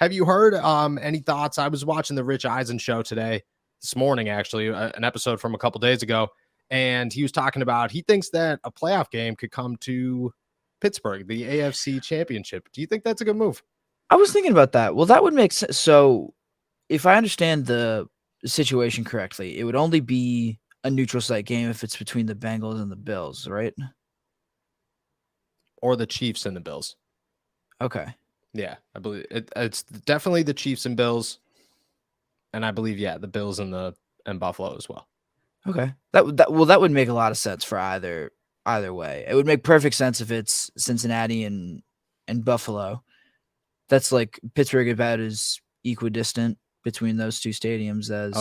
Have you heard any thoughts? I was watching the Rich Eisen show this morning, actually, an episode from a couple days ago, and he was talking about he thinks that a playoff game could come to Pittsburgh, the AFC Championship. Do you think that's a good move? I was thinking about that. Well, that would make sense. So, if I understand the situation correctly, it would only be a neutral site game if it's between the Bengals and the Bills, right? Or the Chiefs and the Bills? Okay. Yeah, I believe it's definitely the Chiefs and Bills, and I believe the Bills and Buffalo as well. Okay. That would make a lot of sense for either way. It would make perfect sense if it's Cincinnati and Buffalo. That's like Pittsburgh about as equidistant between those two stadiums as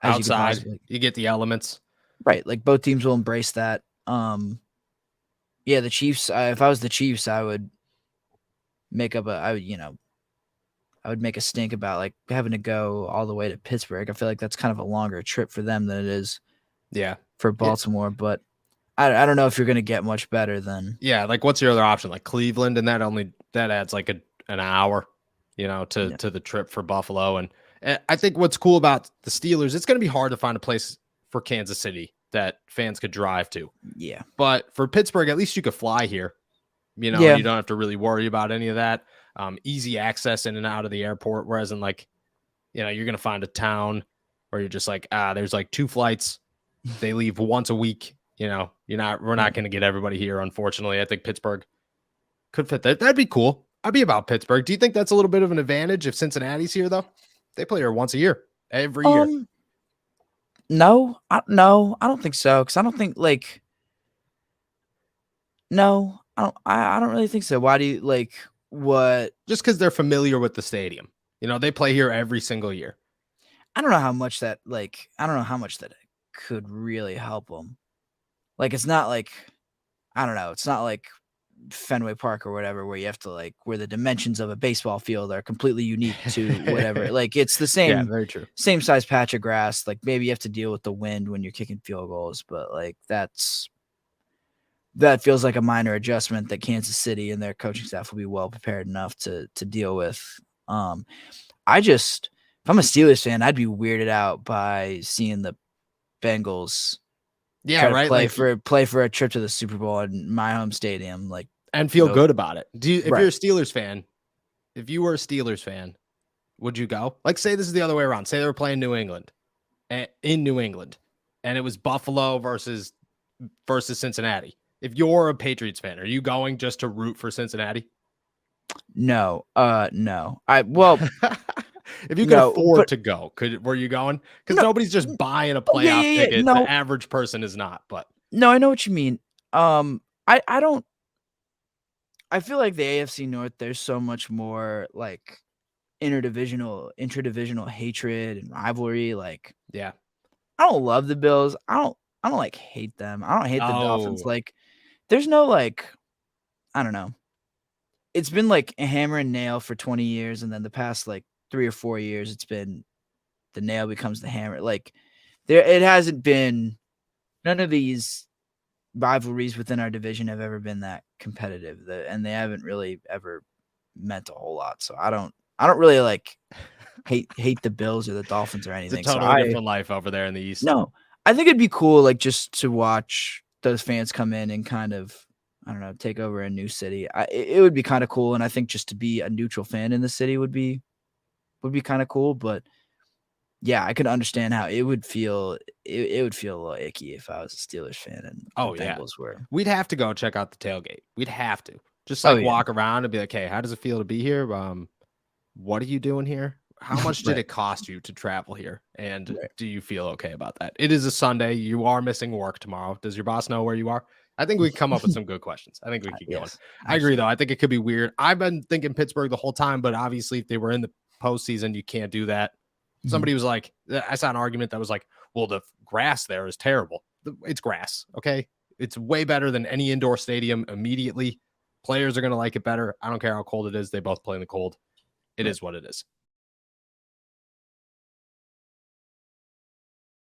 outside you get the elements. Right, like both teams will embrace that. The Chiefs, if I was the Chiefs, I would make a stink about like having to go all the way to Pittsburgh. I feel like that's kind of a longer trip for them than it is for Baltimore, but I don't know if you're going to get much better than. Yeah, like what's your other option? Like Cleveland, and that adds like an hour, to the trip for Buffalo. And I think what's cool about the Steelers, it's going to be hard to find a place for Kansas City that fans could drive to. Yeah. But for Pittsburgh, at least you could fly here. You don't have to really worry about any of that. Easy access in and out of the airport. Whereas in you're going to find a town where you're just like, there's like 2 flights. They leave once a week. We're not going to get everybody here. Unfortunately, I think Pittsburgh could fit that. That'd be cool. I'd be about Pittsburgh. Do you think that's a little bit of an advantage if Cincinnati's here though? They play here once a year, every year. No, I don't think so. Cause I don't think I don't really think so. Why do you what? Just because they're familiar with the stadium. They play here every single year. I don't know how much that could really help them. It's not I don't know. It's not like Fenway Park or whatever, where you have to where the dimensions of a baseball field are completely unique to whatever. It's the same, yeah, very true. Same size patch of grass. Maybe you have to deal with the wind when you're kicking field goals, but that feels like a minor adjustment that Kansas City and their coaching staff will be well prepared enough to deal with. If I'm a Steelers fan, I'd be weirded out by seeing the Bengals play for a trip to the Super Bowl in my home stadium, and feel good about it. If you're a Steelers fan, if you were a Steelers fan, would you go? Say this is the other way around. Say they were playing New England, in New England, and it was Buffalo versus Cincinnati. If you're a Patriots fan, are you going just to root for Cincinnati? No. If you could afford to go, were you going? Because nobody's just buying a playoff ticket. No. The average person is not. But no, I know what you mean. I don't. I feel like the AFC North, there's so much more interdivisional hatred and rivalry. I don't love the Bills. I don't hate them. I don't hate the Dolphins. There's no I don't know. It's been a hammer and nail for 20 years, and then the past 3 or 4 years, it's been the nail becomes the hammer. It hasn't been, none of these rivalries within our division have ever been that competitive, and they haven't really ever meant a whole lot. So I don't really hate the Bills or the Dolphins or anything. It's a totally different life over there in the East. No, I think it'd be cool, just to watch those fans come in and kind of, I don't know, take over a new city. It would be kind of cool, and I think just to be a neutral fan in the city would be kind of cool. But yeah, I could understand how it would feel. It would feel a little icky if I was a Steelers fan and the Bengals were. We'd have to go check out the tailgate. We'd have to just walk around and be like, hey, how does it feel to be here? What are you doing here? How much did it cost you to travel here? And do you feel okay about that? It is a Sunday. You are missing work tomorrow. Does your boss know where you are? I think we can come up with some good questions. I think we keep going. I agree, though. I think it could be weird. I've been thinking Pittsburgh the whole time, but obviously if they were in the postseason, you can't do that. Somebody was like, I saw an argument that was like, well, the grass there is terrible. It's grass. Okay. It's way better than any indoor stadium immediately. Players are going to like it better. I don't care how cold it is. They both play in the cold. It is what it is.